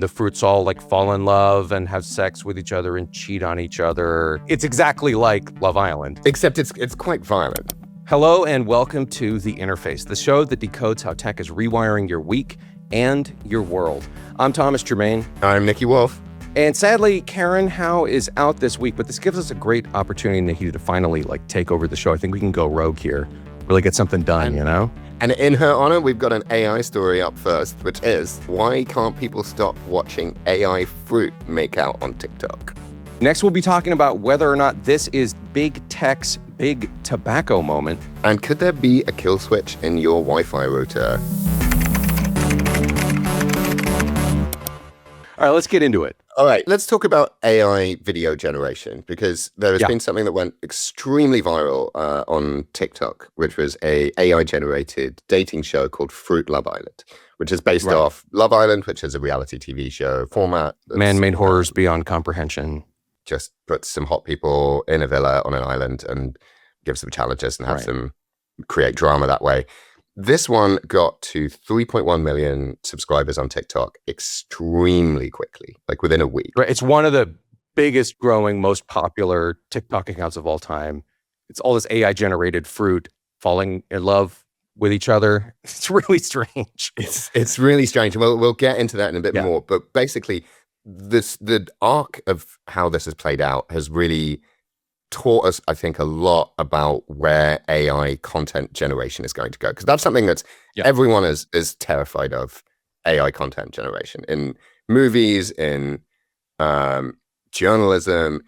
The fruits all like fall in love and have sex with each other and cheat on each other. It's exactly like Love Island. Except it's quite violent. Hello and welcome to The Interface, the show that decodes how tech is rewiring your week and your world. I'm Thomas Germain. I'm Nicky Wolf. And sadly, Karen Howe is out this week, but this gives us a great opportunity, Nicky, to finally take over the show. I think we can go rogue here, really get something done, you know? And in her honor, we've got an AI story up first, which is, why can't people stop watching AI fruit make out on TikTok? Next, we'll be talking about whether or not this is big tech's big tobacco moment. And could there be a kill switch in your Wi-Fi router? All right, let's get into it. All right, let's talk about AI video generation, because there has been something that went extremely viral on TikTok, which was a AI-generated dating show called Fruit Love Island, which is based off Love Island, which is a reality TV show format. Man-made horrors beyond comprehension. Just puts some hot people in a villa on an island and gives them challenges and has them create drama that way. This one got to 3.1 million subscribers on TikTok extremely quickly, like within a week. Right. It's one of the biggest growing, most popular TikTok accounts of all time. It's all this AI-generated fruit falling in love with each other. It's really strange. It's really strange. We'll get into that in a bit more. But basically, the arc of how this has played out has really taught us, I think, a lot about where AI content generation is going to go. Because that's something that everyone is terrified of, AI content generation. In movies, in journalism,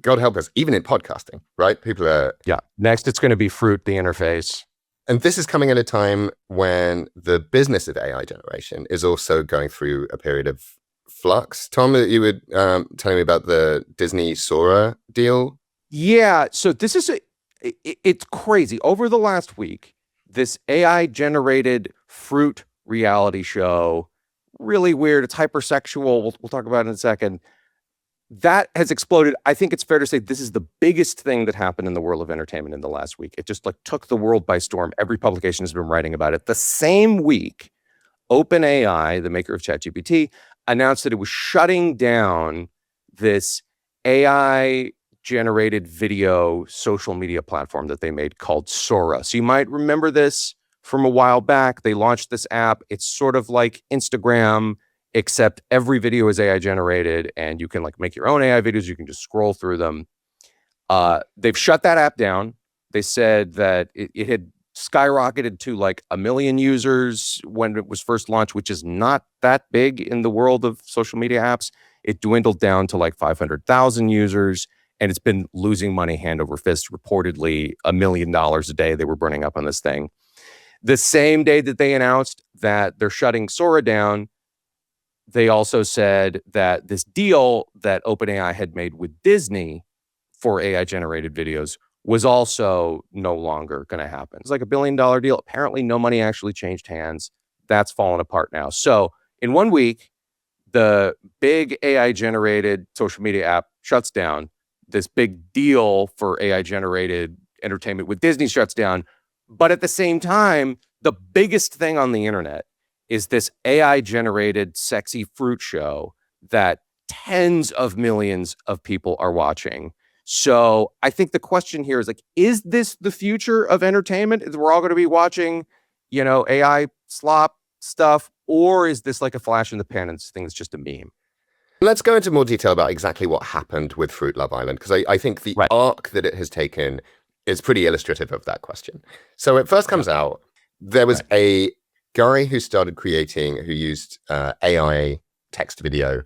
God help us, even in podcasting, right? People are... Next, it's going to be Fruit, the interface. And this is coming at a time when the business of AI generation is also going through a period of flux. Tom, you were telling me about the Disney Sora deal. Yeah, so this is it's crazy. Over the last week, this AI-generated fruit reality show, really weird. It's hypersexual. We'll talk about it in a second. That has exploded. I think it's fair to say this is the biggest thing that happened in the world of entertainment in the last week. It just took the world by storm. Every publication has been writing about it. The same week, OpenAI, the maker of ChatGPT, announced that it was shutting down this AI-generated video social media platform that they made called Sora. So you might remember this from a while back. They launched this app. It's sort of like Instagram, except every video is AI-generated, and you can make your own AI videos. You can just scroll through them. They've shut that app down. They said that it had skyrocketed to 1 million users when it was first launched, which is not that big in the world of social media apps. It dwindled down to 500,000 users, and it's been losing money hand over fist. Reportedly, $1 million a day they were burning up on this thing. The same day that they announced that they're shutting Sora down, they also said that this deal that OpenAI had made with Disney for AI-generated videos was also no longer going to happen. It's like $1 billion deal. Apparently, no money actually changed hands. That's fallen apart now. So in 1 week, the big AI-generated social media app shuts down. This big deal for AI-generated entertainment with Disney shuts down. But at the same time, the biggest thing on the internet is this AI-generated sexy fruit show that tens of millions of people are watching. So I think the question here is this the future of entertainment? We're all going to be watching, AI slop stuff, or is this like a flash in the pan and this thing is just a meme? Let's go into more detail about exactly what happened with Fruit Love Island, because I think the arc that it has taken is pretty illustrative of that question. So it first comes out, there was a guy who used AI text video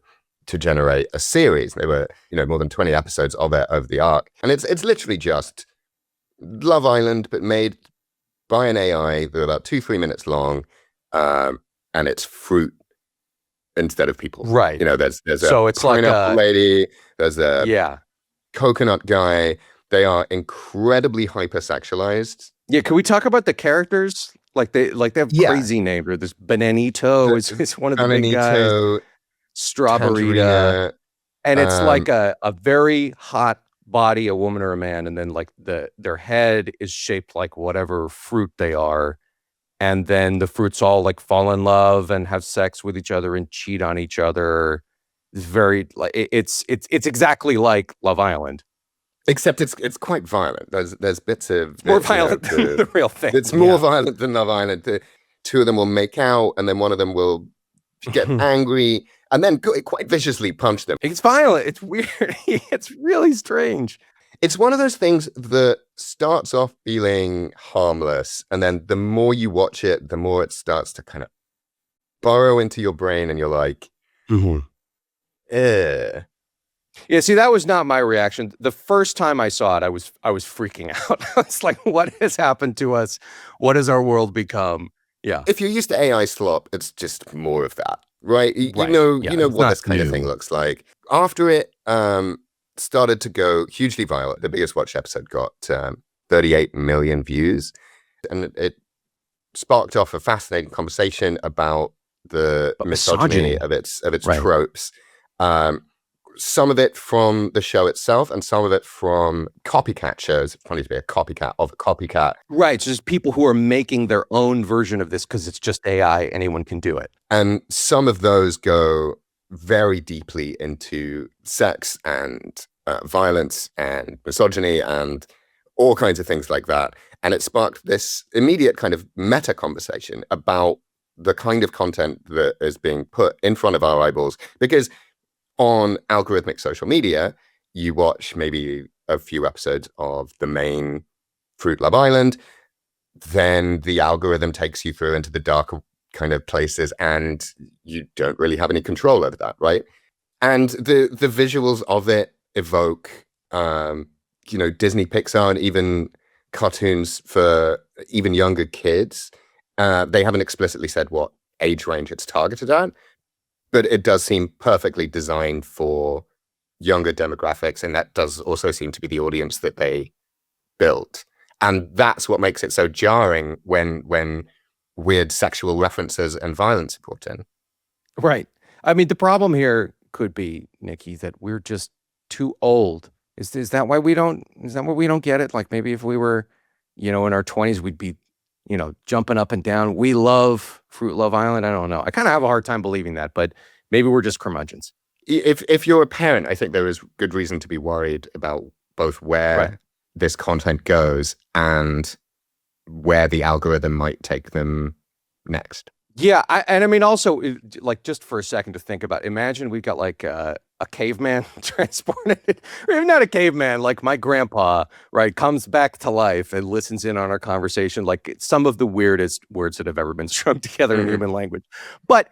to generate a series. There were, more than 20 episodes of it over the arc. And it's literally just Love Island, but made by an AI. They're about 2-3 minutes long. And it's fruit instead of people. Right. There's a pineapple lady, there's a coconut guy. They are incredibly hypersexualized. Yeah, can we talk about the characters? They have crazy names. Or this Benanito is one of the big guys. Strawberry, and it's a very hot body, a woman or a man, and then their head is shaped like whatever fruit they are, and then the fruits all like fall in love and have sex with each other and cheat on each other. It's very like it's exactly like Love Island. Except it's quite violent. There's bits of More violent than the real thing. It's more violent than Love Island. The two of them will make out, and then one of them will get angry, and then quite viciously punch them. It's violent. It's weird. It's really strange. It's one of those things that starts off feeling harmless, and then the more you watch it, the more it starts to kind of burrow into your brain, and you're like, eh. Yeah, see, that was not my reaction. The first time I saw it, I was freaking out. I was like, what has happened to us? What has our world become? Yeah. If you're used to AI slop, it's just more of that, right? You know what this kind of thing looks like. After it started to go hugely viral, the biggest watched episode got 38 million views, and it sparked off a fascinating conversation about the misogyny of its tropes. Some of it from the show itself, and some of it from copycat shows. It's funny to be a copycat of a copycat. Right. So just people who are making their own version of this because it's just AI. Anyone can do it. And some of those go very deeply into sex and violence and misogyny and all kinds of things like that. And it sparked this immediate kind of meta conversation about the kind of content that is being put in front of our eyeballs. Because on algorithmic social media, you watch maybe a few episodes of the main Fruit Love Island, then the algorithm takes you through into the darker kind of places, and you don't really have any control over that, right? And the visuals of it evoke, Disney, Pixar, and even cartoons for even younger kids. They haven't explicitly said what age range it's targeted at, but it does seem perfectly designed for younger demographics, and that does also seem to be the audience that they built. And that's what makes it so jarring when weird sexual references and violence are brought in. Right. I mean, the problem here could be, Nicky, that we're just too old. Is that why we don't get it? Like maybe if we were, in our 20s, we'd be, jumping up and down. We love Fruit Love Island. I don't know. I kind of have a hard time believing that, but maybe we're just curmudgeons. If you're a parent, I think there is good reason to be worried about both where this content goes and where the algorithm might take them next. Yeah, I mean, also, like, just for a second to think about, imagine we've got like a caveman transported, or even not a caveman, like my grandpa, right, comes back to life and listens in on our conversation, like some of the weirdest words that have ever been strung together in human language. But,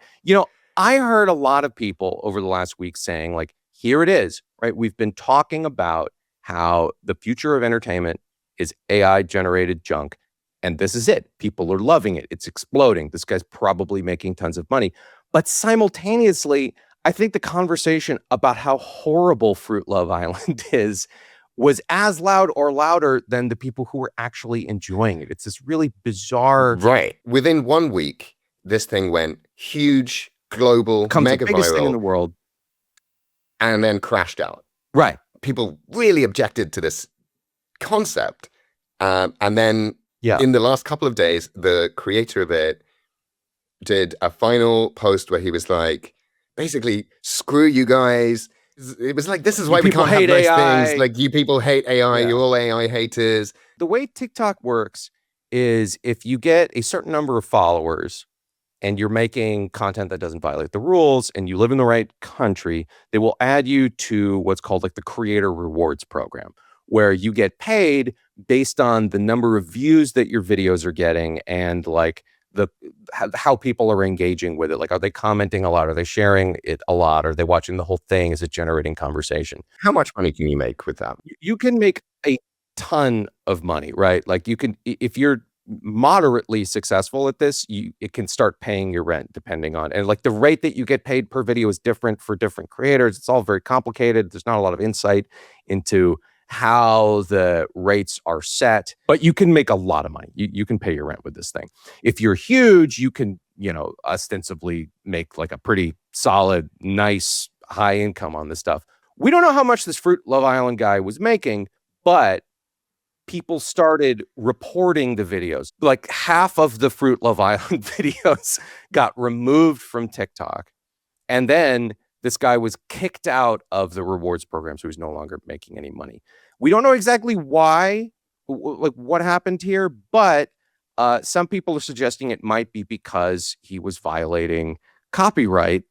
I heard a lot of people over the last week saying, like, here it is, right? We've been talking about how the future of entertainment is AI-generated junk. And this is it. People are loving it. It's exploding. This guy's probably making tons of money. But simultaneously, I think the conversation about how horrible Fruit Love Island is was as loud or louder than the people who were actually enjoying it. It's this really bizarre... Right. Within 1 week, this thing went huge, global, mega viral. The biggest thing in the world. And then crashed out. Right. People really objected to this concept. And then... Yeah. In the last couple of days, the creator of it did a final post where he was like, basically, screw you guys. It was like, this is why we can't have nice things. Like, you people hate AI. You're all AI haters. The way TikTok works is if you get a certain number of followers and you're making content that doesn't violate the rules and you live in the right country, they will add you to what's called like the creator rewards program, where you get paid based on the number of views that your videos are getting and like how people are engaging with it. Like, are they commenting a lot? Are they sharing it a lot? Are they watching the whole thing? Is it generating conversation? How much money can you make with that? You can make a ton of money, right? Like you can, if you're moderately successful at this, it can start paying your rent depending on, and like the rate that you get paid per video is different for different creators. It's all very complicated. There's not a lot of insight into how the rates are set, but you can make a lot of money. You can pay your rent with this thing. If you're huge, you can, ostensibly make like a pretty solid, nice, high income on this stuff. We don't know how much this Fruit Love Island guy was making, but people started reporting the videos. Like half of the Fruit Love Island videos got removed from TikTok. And then this guy was kicked out of the rewards program, so he's no longer making any money. We don't know exactly why, like what happened here, but some people are suggesting it might be because he was violating copyright.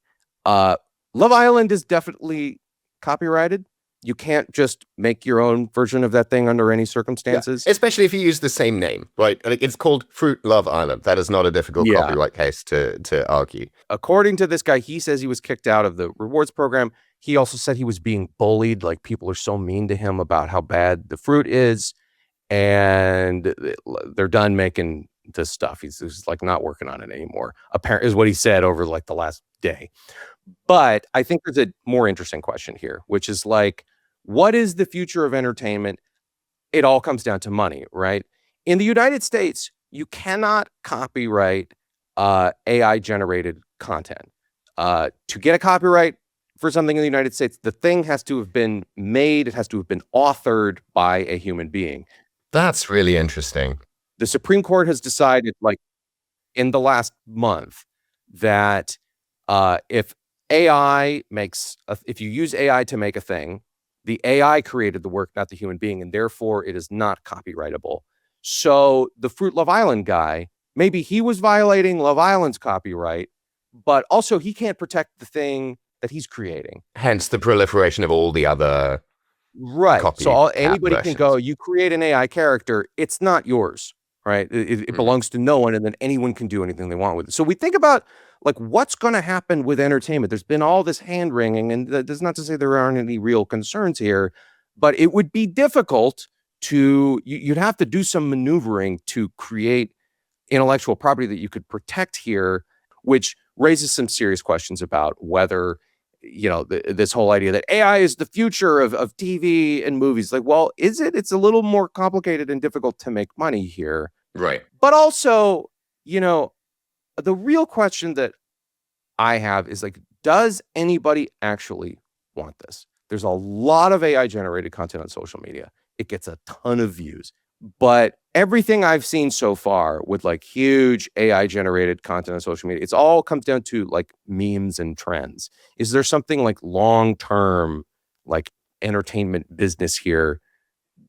Love Island is definitely copyrighted. You can't just make your own version of that thing under any circumstances. Yeah, especially if you use the same name, right? Like it's called Fruit Love Island. That is not a difficult copyright case to argue. According to this guy, he says he was kicked out of the rewards program. He also said he was being bullied. Like people are so mean to him about how bad the fruit is. And they're done making this stuff. He's like not working on it anymore. Apparently is what he said over like the last day. But I think there's a more interesting question here, which is like, what is the future of entertainment? It all comes down to money, right? In the United States, you cannot copyright AI generated content. To get a copyright for something in the United States, the thing has to have been made, it has to have been authored by a human being. That's really interesting. The Supreme Court has decided, like in the last month, that if you use AI to make a thing, the AI created the work, not the human being, and therefore it is not copyrightable. So the Fruit Love Island guy, maybe he was violating Love Island's copyright, but also he can't protect the thing that he's creating. Hence the proliferation of all the other So anybody can go, you create an AI character, it's not yours, right? It belongs to no one, and then anyone can do anything they want with it. So we think about like what's going to happen with entertainment. There's been all this hand wringing, and that's not to say there aren't any real concerns here, but it would be difficult you'd have to do some maneuvering to create intellectual property that you could protect here, which raises some serious questions about whether, this whole idea that AI is the future of TV and movies. Like, well, is it? It's a little more complicated and difficult to make money here. Right. But also, the real question that I have is like, does anybody actually want this? There's a lot of AI generated content on social media. It gets a ton of views, but everything I've seen so far with like huge AI generated content on social media, it's all comes down to like memes and trends. Is there something like long-term, like entertainment business here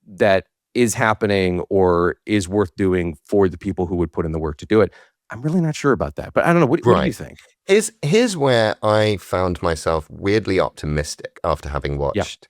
that is happening or is worth doing for the people who would put in the work to do it? I'm really not sure about that, but I don't know. What do you think? Here's where I found myself weirdly optimistic after having watched,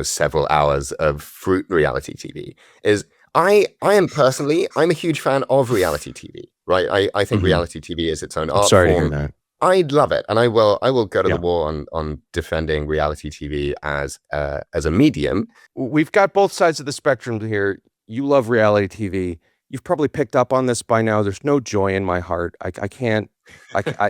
several hours of Fruit reality TV. Is I'm a huge fan of reality TV, right? I think reality TV is its own art form. To hear that. I love it, and I will go to the war on defending reality TV as a medium. We've got both sides of the spectrum here. You love reality TV. You've probably picked up on this by now. There's no joy in my heart. I can't.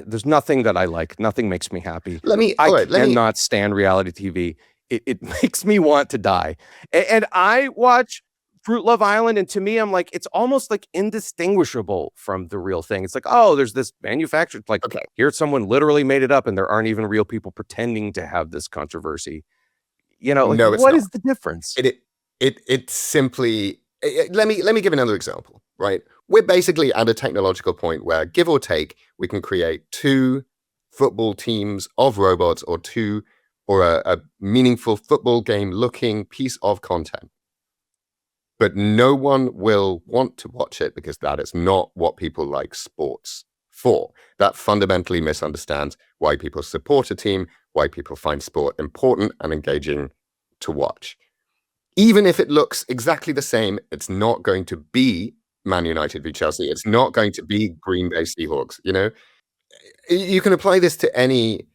There's nothing that I like. Nothing makes me happy. I cannot stand reality TV. It makes me want to die. And I watch Fruit Love Island, and to me, I'm like, it's almost like indistinguishable from the real thing. It's like, oh, there's this manufactured, like, here someone literally made it up, and there aren't even real people pretending to have this controversy. What is the difference? It simply. Let me give another example, right? We're basically at a technological point where, give or take, we can create 2 football teams of robots or a meaningful football game looking piece of content. But no one will want to watch it because that is not what people like sports for. That fundamentally misunderstands why people support a team, why people find sport important and engaging to watch. Even if it looks exactly the same, it's not going to be Man United v Chelsea. It's not going to be Green Bay Seahawks. You can apply this to any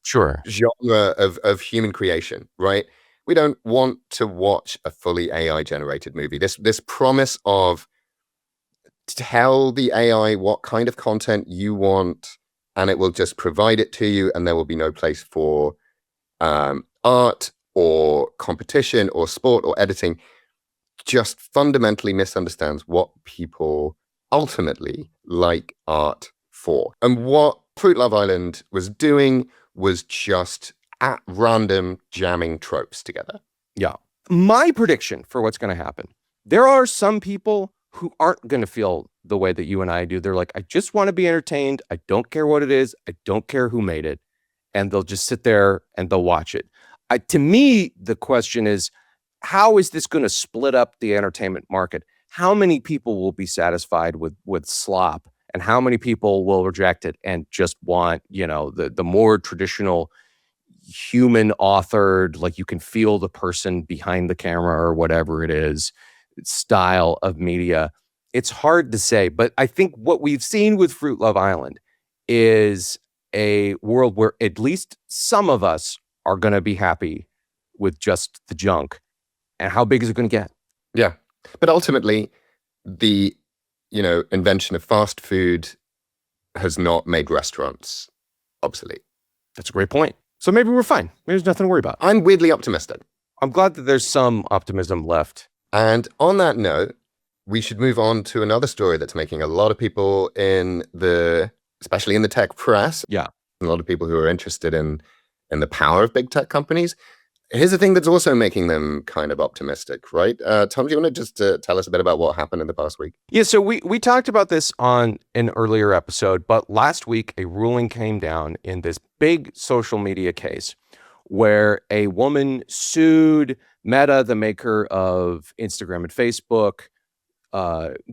genre of human creation, right? We don't want to watch a fully AI generated movie. This promise of tell the AI what kind of content you want, and it will just provide it to you, and there will be no place for art or competition or sport or editing, just fundamentally misunderstands what people ultimately like art for. And what Fruit Love Island was doing was just at random jamming tropes together. Yeah. My prediction for what's going to happen, there are some people who aren't going to feel the way that you and I do. They're like, I just want to be entertained. I don't care what it is. I don't care who made it. And they'll just sit there and they'll watch it. To me, the question is, how is this going to split up the entertainment market? How many people will be satisfied with slop, and how many people will reject it and just want, the more traditional human authored, like you can feel the person behind the camera or whatever it is, style of media? It's hard to say, but I think what we've seen with Fruit Love Island is a world where at least some of us are going to be happy with just the junk. And how big is it going to get? Yeah. But ultimately, the, invention of fast food has not made restaurants obsolete. That's a great point. So maybe we're fine. Maybe there's nothing to worry about. I'm weirdly optimistic. I'm glad that there's some optimism left. And on that note, we should move on to another story that's making a lot of people especially in the tech press. Yeah. A lot of people who are interested in the power of big tech companies. Here's the thing that's also making them kind of optimistic, right? Tom, do you want to just tell us a bit about what happened in the past week? Yeah, so we talked about this on an earlier episode, but last week a ruling came down in this big social media case where a woman sued Meta, the maker of Instagram and Facebook,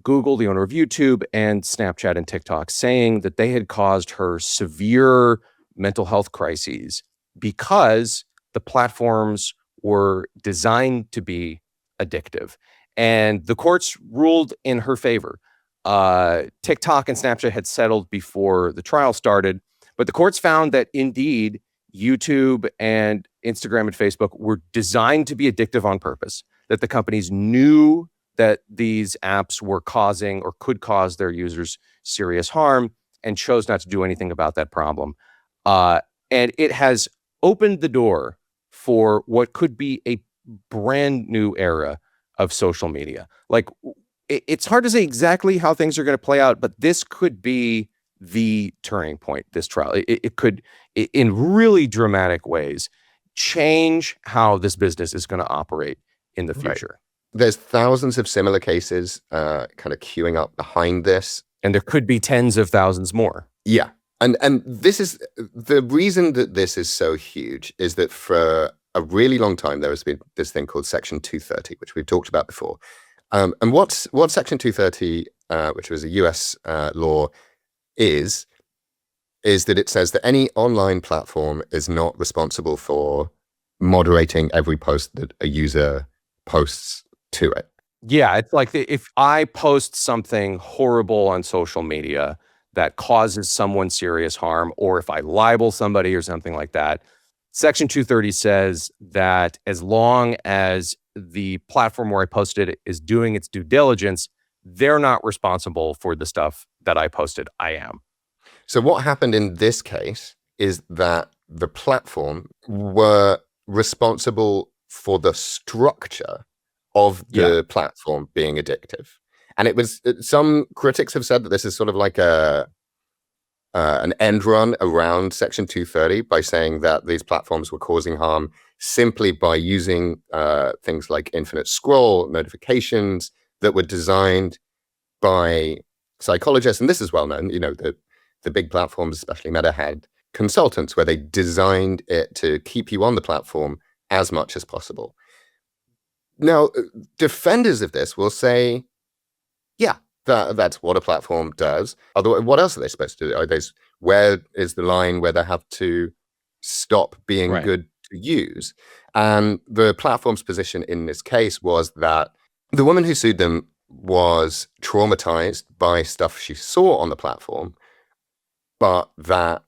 Google, the owner of YouTube, and Snapchat and TikTok, saying that they had caused her severe mental health crises because the platforms were designed to be addictive. And the courts ruled in her favor. TikTok and Snapchat had settled before the trial started, but the courts found that indeed YouTube and Instagram and Facebook were designed to be addictive on purpose, that the companies knew that these apps were causing or could cause their users serious harm and chose not to do anything about that problem. And it has opened the door for what could be a brand new era of social media. Like, it's hard to say exactly how things are going to play out, but this could be the turning point, this trial. It could, in really dramatic ways, change how this business is going to operate in the future. Right. There's thousands of similar cases kind of queuing up behind this. And there could be tens of thousands more. Yeah. And this is the reason that this is so huge is that for a really long time, there has been this thing called Section 230, which we've talked about before. And what Section 230, which was a US law, is that it says that any online platform is not responsible for moderating every post that a user posts to it. Yeah, it's like if I post something horrible on social media that causes someone serious harm, or if I libel somebody or something like that, Section 230 says that as long as the platform where I posted it is doing its due diligence, they're not responsible for the stuff that I posted. I am. So what happened in this case is that the platform were responsible for the structure of the platform being addictive. And it was, some critics have said that this is sort of like an end run around Section 230 by saying that these platforms were causing harm simply by using things like infinite scroll, notifications that were designed by psychologists. And this is well known, the big platforms, especially Meta, had consultants where they designed it to keep you on the platform as much as possible. Now, defenders of this will say, yeah, that's what a platform does. Otherwise, what else are they supposed to do? Where is the line where they have to stop being good to use? And the platform's position in this case was that the woman who sued them was traumatized by stuff she saw on the platform, but that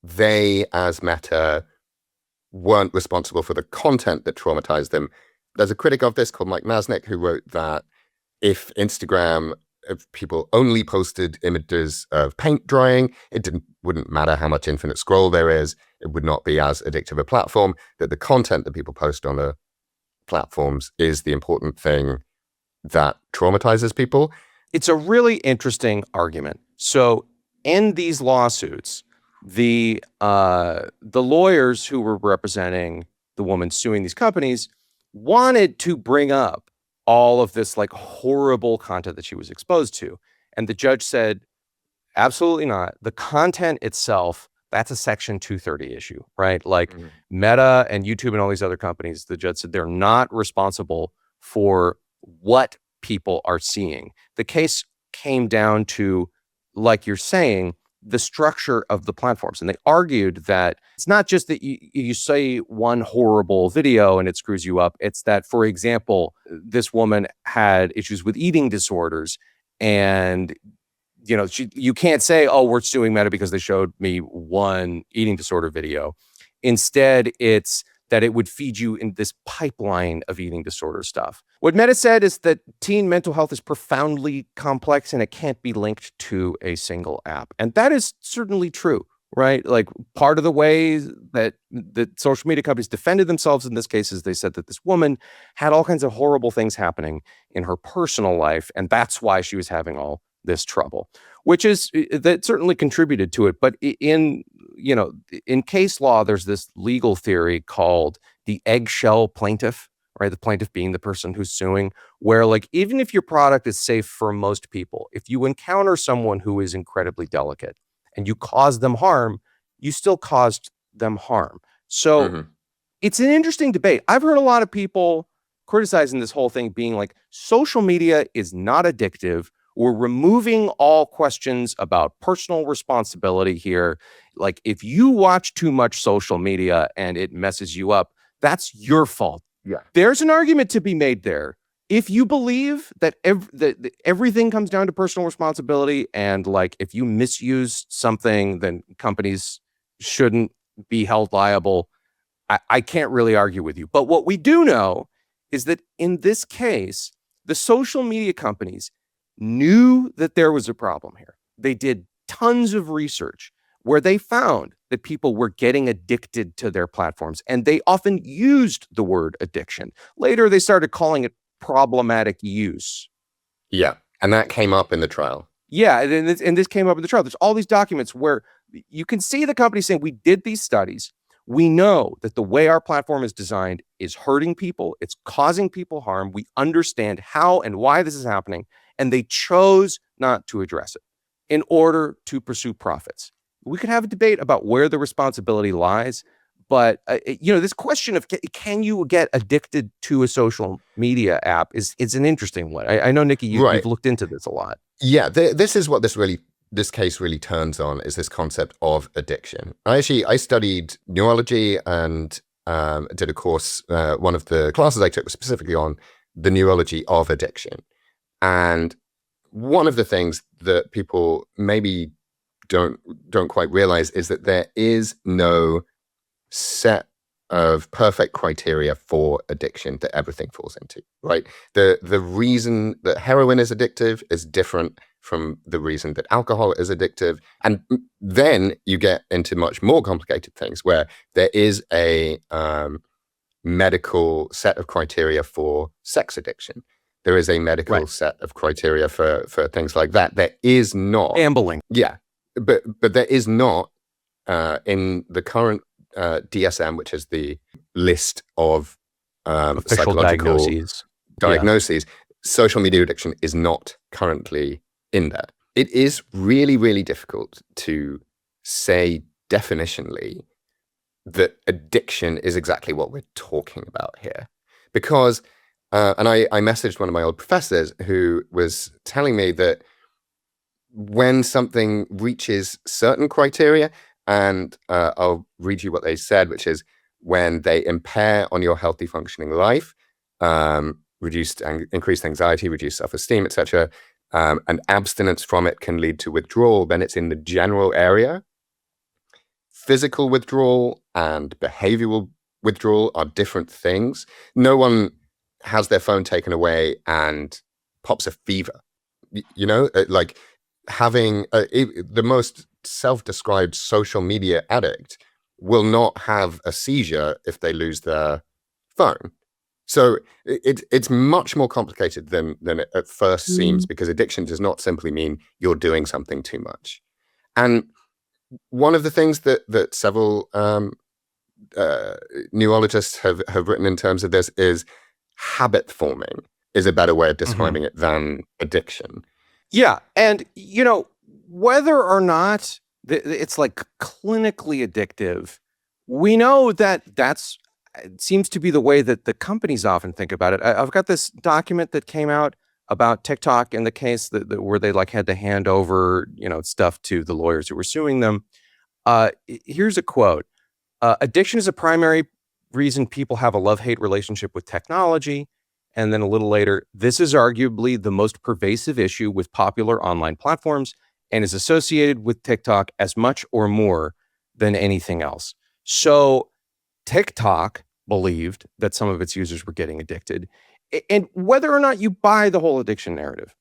they, as Meta, weren't responsible for the content that traumatized them. There's a critic of this called Mike Masnick who wrote that if people only posted images of paint drying, wouldn't matter how much infinite scroll there is, it would not be as addictive a platform, that the content that people post on the platforms is the important thing that traumatizes people. It's a really interesting argument. So in these lawsuits, the lawyers who were representing the woman suing these companies wanted to bring up all of this like horrible content that she was exposed to. And the judge said, absolutely not. The content itself, that's a Section 230 issue, right? Like Meta and YouTube and all these other companies, the judge said they're not responsible for what people are seeing. The case came down to, like you're saying, the structure of the platforms. And they argued that it's not just that you say one horrible video and it screws you up. It's that, for example, this woman had issues with eating disorders, and you can't say, oh, we're suing Meta because they showed me one eating disorder video. Instead, it's that it would feed you in this pipeline of eating disorder stuff. What Meta said is that teen mental health is profoundly complex and it can't be linked to a single app. And that is certainly true, right? Like, part of the ways that the social media companies defended themselves in this case is they said that this woman had all kinds of horrible things happening in her personal life, and that's why she was having all this trouble, which is that certainly contributed to it. But in case law, there's this legal theory called the eggshell plaintiff, right? The plaintiff being the person who's suing, where like, even if your product is safe for most people, if you encounter someone who is incredibly delicate and you cause them harm, you still caused them harm. So it's an interesting debate. I've heard a lot of people criticizing this whole thing, being like, social media is not addictive. We're removing all questions about personal responsibility here. Like, if you watch too much social media and it messes you up, that's your fault. Yeah. There's an argument to be made there. If you believe that everything comes down to personal responsibility, and like, if you misuse something, then companies shouldn't be held liable, I can't really argue with you. But what we do know is that in this case, the social media companies knew that there was a problem here. They did tons of research where they found that people were getting addicted to their platforms, and they often used the word addiction. Later, they started calling it problematic use. Yeah, and that came up in the trial. Yeah, and this came up in the trial. There's all these documents where you can see the company saying, we did these studies. We know that the way our platform is designed is hurting people. It's causing people harm. We understand how and why this is happening. And they chose not to address it in order to pursue profits. We could have a debate about where the responsibility lies, but this question of can you get addicted to a social media app is an interesting one. I know, Nicky, you've looked into this a lot. Yeah, this is what this case really turns on, is this concept of addiction. I studied neurology and did a course. One of the classes I took was specifically on the neurology of addiction. And one of the things that people maybe don't quite realize is that there is no set of perfect criteria for addiction that everything falls into, right? The reason that heroin is addictive is different from the reason that alcohol is addictive. And then you get into much more complicated things where there is a medical set of criteria for sex addiction. There is a medical set of criteria for things like that. There is not gambling. Yeah, but there is not in the current DSM, which is the list of official diagnoses. Social media addiction is not currently in there. It is really, really difficult to say definitionally that addiction is exactly what we're talking about here, because and I messaged one of my old professors who was telling me that when something reaches certain criteria, and I'll read you what they said, which is when they impair on your healthy functioning life, increased anxiety, reduced self-esteem, etc., and abstinence from it can lead to withdrawal, then it's in the general area. Physical withdrawal and behavioral withdrawal are different things. No one has their phone taken away and pops a fever. Like having the most self-described social media addict will not have a seizure if they lose their phone. So it's much more complicated than it at first seems, because addiction does not simply mean you're doing something too much. And one of the things that several neurologists have written in terms of this is habit forming is a better way of describing it than addiction. Yeah. And, whether or not it's like clinically addictive, we know that it seems to be the way that the companies often think about it. I've got this document that came out about TikTok in the case where they like had to hand over, stuff to the lawyers who were suing them. Here's a quote. Addiction is a primary reason people have a love-hate relationship with technology. And then a little later, this is arguably the most pervasive issue with popular online platforms and is associated with TikTok as much or more than anything else. So TikTok believed that some of its users were getting addicted. And whether or not you buy the whole addiction narrative,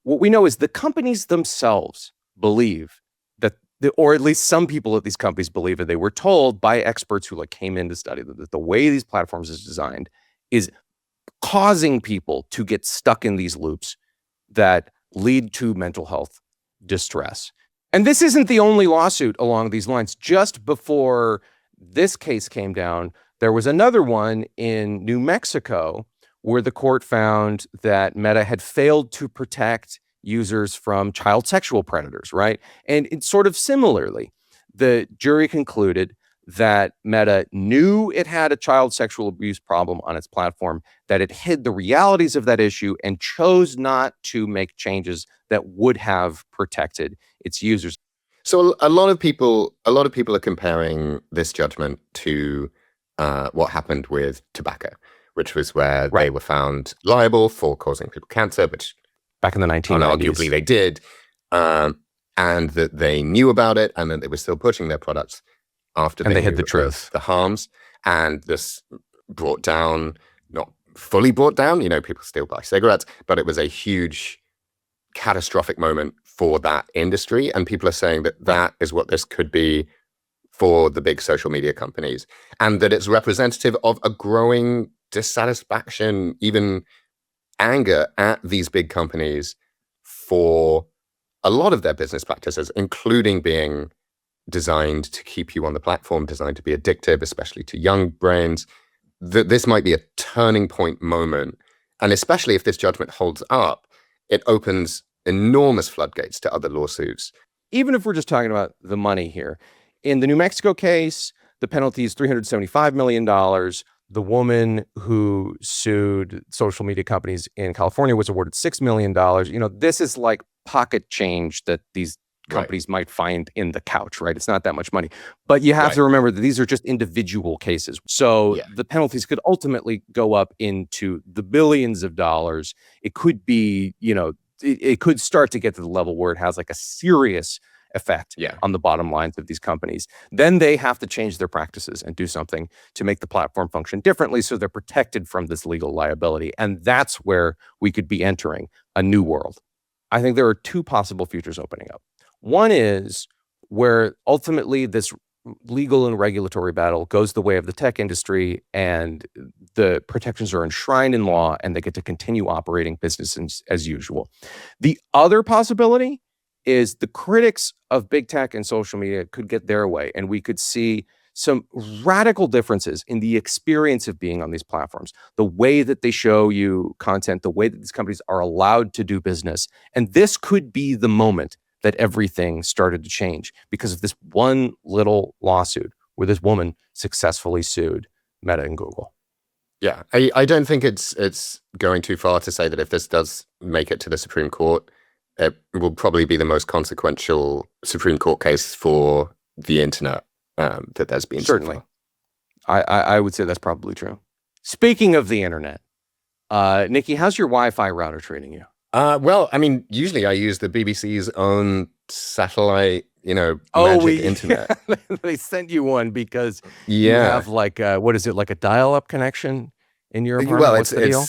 what we know is the companies themselves believe that, or at least some people at these companies believe, and they were told by experts who came in to study that the way these platforms is designed is causing people to get stuck in these loops that lead to mental health distress. And this isn't the only lawsuit along these lines. Just before this case came down, there was another one in New Mexico where the court found that Meta had failed to protect users from child sexual predators, right? And it's sort of similarly, the jury concluded that Meta knew it had a child sexual abuse problem on its platform, that it hid the realities of that issue and chose not to make changes that would have protected its users. So a lot of people are comparing this judgment to what happened with tobacco, which was where they were found liable for causing people cancer, which back in the 1990s, arguably they did, and that they knew about it and that they were still pushing their products after they hid the truth, the harms. And this brought down, not fully brought down, people still buy cigarettes, but it was a huge catastrophic moment for that industry. And people are saying that that is what this could be for the big social media companies, and that it's representative of a growing dissatisfaction, even anger at these big companies for a lot of their business practices, including being designed to keep you on the platform, designed to be addictive, especially to young brains. That this might be a turning point moment. And especially if this judgment holds up, it opens enormous floodgates to other lawsuits. Even if we're just talking about the money here, in the New Mexico case, the penalty is $375 million. The woman who sued social media companies in California was awarded $6 million. This is like pocket change that these companies might find in the couch, right? It's not that much money. But you have to remember that these are just individual cases. So the penalties could ultimately go up into the billions of dollars. It could be, it could start to get to the level where it has like a serious effect on the bottom lines of these companies. Then they have to change their practices and do something to make the platform function differently so they're protected from this legal liability. And that's where we could be entering a new world. I think there are two possible futures opening up. One is where ultimately this legal and regulatory battle goes the way of the tech industry and the protections are enshrined in law and they get to continue operating business as usual. The other possibility is the critics of big tech and social media could get their way and we could see some radical differences in the experience of being on these platforms, the way that they show you content, the way that these companies are allowed to do business. And this could be the moment that everything started to change because of this one little lawsuit where this woman successfully sued Meta and Google. Yeah, I don't think it's going too far to say that if this does make it to the Supreme Court, it will probably be the most consequential Supreme Court case for the internet that there's been. Certainly. So far. I would say that's probably true. Speaking of the internet, Nicky, how's your Wi-Fi router treating you? Well, I mean, usually I use the BBC's own satellite, magic internet. They sent you one because you have what is it, like a dial-up connection in your apartment? Well,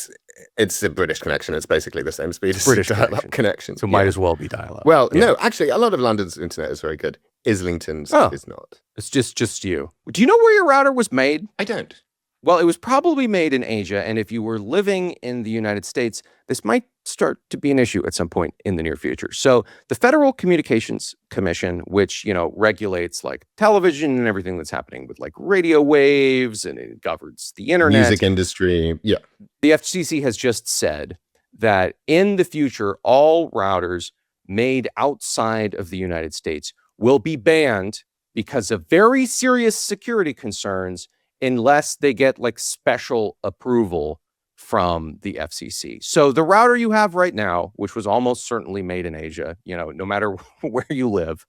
it's a British connection. It's basically the same speed as British dial-up connection. So might as well be dial-up. Well, no, actually, a lot of London's internet is very good. Islington's is not. It's just you. Do you know where your router was made? I don't. Well, it was probably made in Asia, and if you were living in the United States, this might start to be an issue at some point in the near future. So the Federal Communications Commission, which, regulates like television and everything that's happening with like radio waves, and it governs the internet. Music industry. Yeah. The FCC has just said that in the future, all routers made outside of the United States will be banned because of very serious security concerns, unless they get like special approval from the FCC. So the router you have right now, which was almost certainly made in Asia, no matter where you live,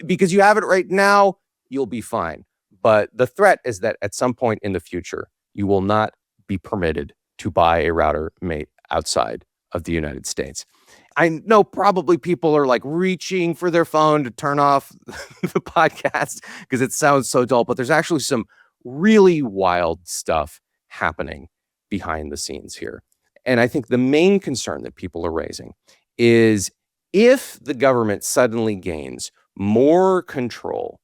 because you have it right now, you'll be fine. But the threat is that at some point in the future, you will not be permitted to buy a router made outside of the United States. I know probably people are like reaching for their phone to turn off the podcast because it sounds so dull, but there's actually some really wild stuff happening behind the scenes here. And I think the main concern that people are raising is if the government suddenly gains more control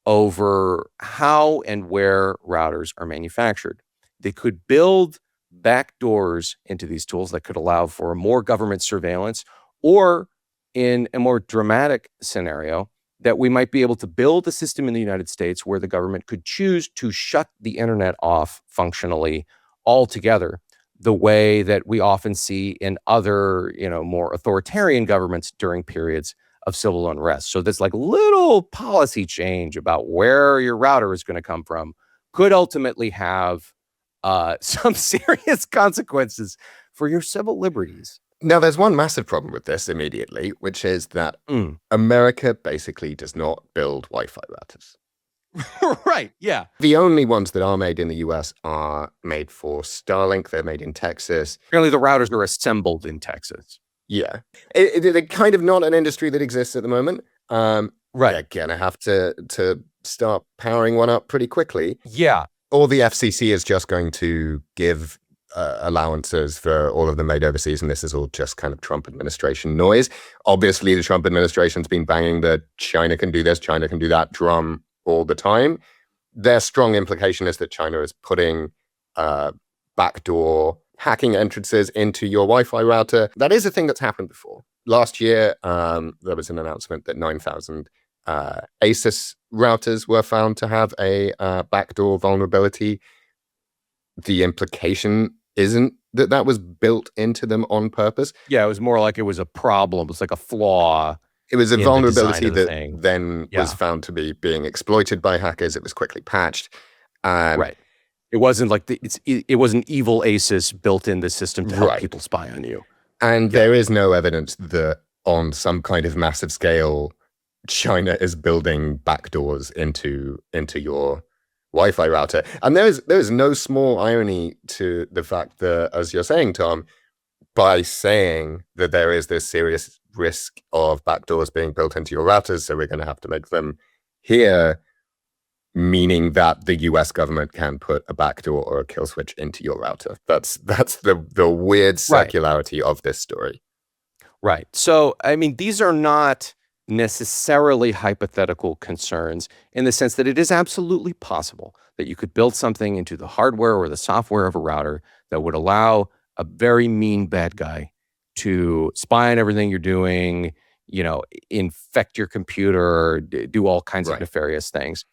over how and where routers are manufactured, they could build back doors into these tools that could allow for more government surveillance, or in a more dramatic scenario, that we might be able to build a system in the United States where the government could choose to shut the internet off functionally altogether, the way that we often see in other, more authoritarian governments during periods of civil unrest. So this like little policy change about where your router is going to come from could ultimately have some serious consequences for your civil liberties. Now, there's one massive problem with this immediately, which is that America basically does not build Wi-Fi routers. Right, yeah. The only ones that are made in the US are made for Starlink. They're made in Texas. Apparently the routers are assembled in Texas. Yeah. They're kind of not an industry that exists at the moment. Right. They're going to have to start powering one up pretty quickly. Yeah. Or the FCC is just going to give allowances for all of them made overseas, and this is all just kind of Trump administration noise. Obviously, the Trump administration's been banging the China can do this, China can do that drum all the time. Their strong implication is that China is putting backdoor hacking entrances into your Wi-Fi router. That is a thing that's happened before. Last year, there was an announcement that 9,000 ASUS routers were found to have a backdoor vulnerability. The implication isn't that was built into them on purpose. Yeah, it was more like it was a problem. It was like a flaw. It was a vulnerability that then was found to be being exploited by hackers. It was quickly patched. Right. It wasn't like it was an evil ASUS built in the system to help people spy on you. And there is no evidence that on some kind of massive scale, China is building backdoors into your Wi-Fi router. And there's no small irony to the fact that, as you're saying, Tom, by saying that there is this serious risk of backdoors being built into your routers, so we're going to have to make them here, meaning that the US government can put a backdoor or a kill switch into your router. That's the weird circularity of this story. Right. So, I mean, these are not necessarily hypothetical concerns, in the sense that it is absolutely possible that you could build something into the hardware or the software of a router that would allow a very mean bad guy to spy on everything you're doing, infect your computer, do all kinds of nefarious things.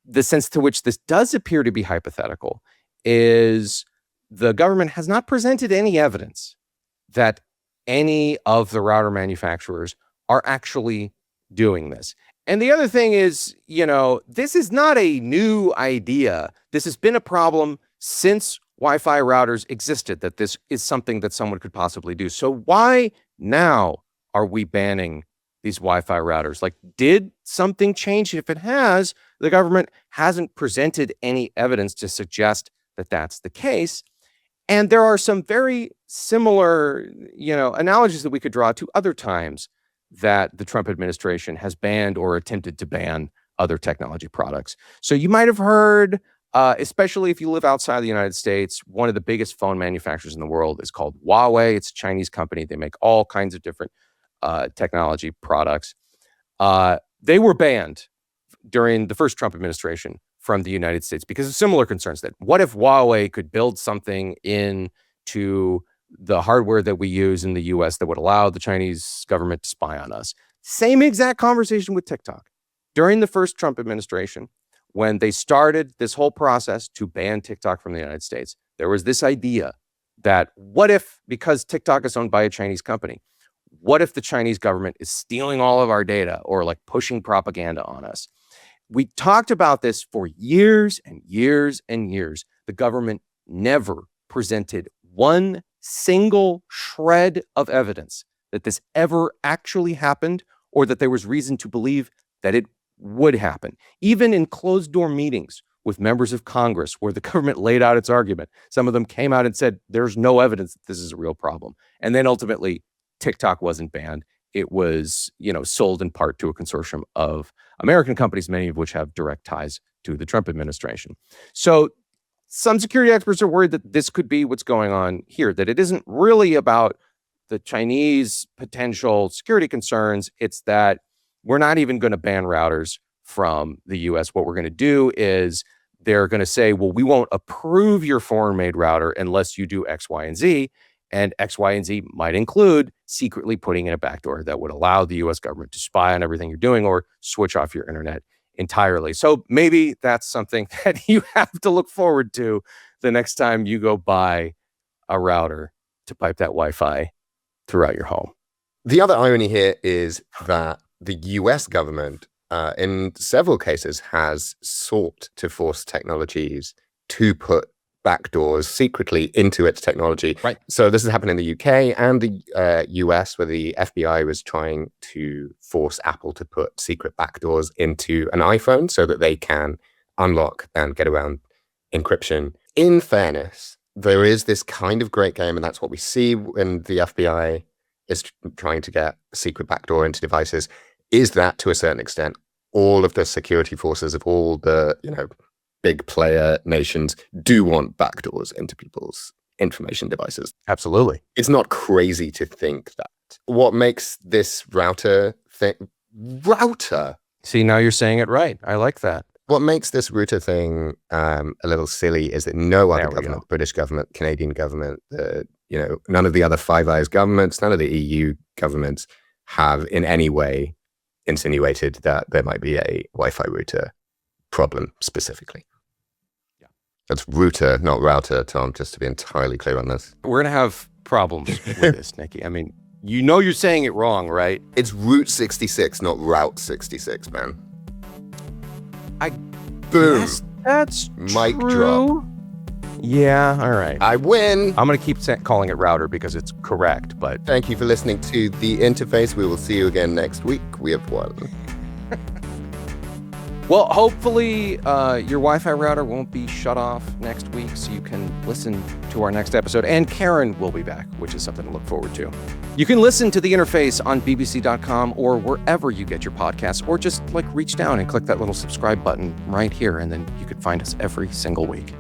The sense to which this does appear to be hypothetical is the government has not presented any evidence that any of the router manufacturers are actually doing this. And the other thing is, this is not a new idea. This has been a problem since Wi-Fi routers existed, that this is something that someone could possibly do. So why now are we banning these Wi-Fi routers? Like, did something change? If it has, the government hasn't presented any evidence to suggest that that's the case. And there are some very similar, analogies that we could draw to other times that the Trump administration has banned or attempted to ban other technology products. So you might have heard, especially if you live outside the United States, one of the biggest phone manufacturers in the world is called Huawei. It's a Chinese company. They make all kinds of different technology products. They were banned during the first Trump administration from the United States because of similar concerns. That what if Huawei could build something into the hardware that we use in the US that would allow the Chinese government to spy on us? Same exact conversation with TikTok. During the first Trump administration, when they started this whole process to ban TikTok from the United States, there was this idea that what if, because TikTok is owned by a Chinese company, what if the Chinese government is stealing all of our data or like pushing propaganda on us? We talked about this for years and years and years. The government never presented one single shred of evidence that this ever actually happened or that there was reason to believe that it would happen. Even in closed door meetings with members of Congress where the government laid out its argument, some of them came out and said, there's no evidence that this is a real problem. And then ultimately, TikTok wasn't banned. It was, sold in part to a consortium of American companies, many of which have direct ties to the Trump administration. So some security experts are worried that this could be what's going on here, that it isn't really about the Chinese potential security concerns. It's that we're not even going to ban routers from the US. What we're going to do is they're going to say, well, we won't approve your foreign-made router unless you do X, Y, and Z. And X, Y, and Z might include secretly putting in a backdoor that would allow the US government to spy on everything you're doing or switch off your internet entirely. So maybe that's something that you have to look forward to the next time you go buy a router to pipe that Wi-Fi throughout your home. The other irony here is that the US government, in several cases, has sought to force technologies to put backdoors secretly into its technology. Right. So this has happened in the UK and the US, where the FBI was trying to force Apple to put secret backdoors into an iPhone so that they can unlock and get around encryption. In fairness, there is this kind of great game, and that's what we see when the FBI is trying to get a secret backdoor into devices, is that to a certain extent, all of the security forces of all the, big player nations do want backdoors into people's information devices. Absolutely. It's not crazy to think that. What makes this router? See, now you're saying it right. I like that. What makes this router thing a little silly is that no other government, British government, Canadian government, none of the other Five Eyes governments, none of the EU governments have in any way insinuated that there might be a Wi-Fi router problem specifically. Yeah. That's router, not router, Tom, just to be entirely clear on this. We're going to have problems with this, Nicky. I mean, you're saying it wrong, right? It's Route 66, not Route 66, man. Boom. Yes, that's Mic true. drop. Yeah, all right. I win. I'm going to keep calling it router because it's correct, but... Thank you for listening to The Interface. We will see you again next week. We have won. Well, hopefully your Wi-Fi router won't be shut off next week so you can listen to our next episode. And Karen will be back, which is something to look forward to. You can listen to The Interface on bbc.com or wherever you get your podcasts, or just reach down and click that little subscribe button right here, and then you can find us every single week.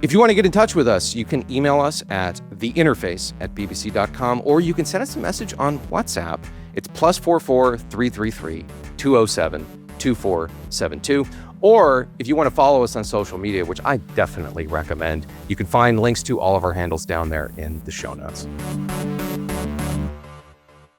If you want to get in touch with us, you can email us at theinterface@bbc.com, or you can send us a message on WhatsApp. It's +44 333 207 2472. Or if you want to follow us on social media, which I definitely recommend, you can find links to all of our handles down there in the show notes.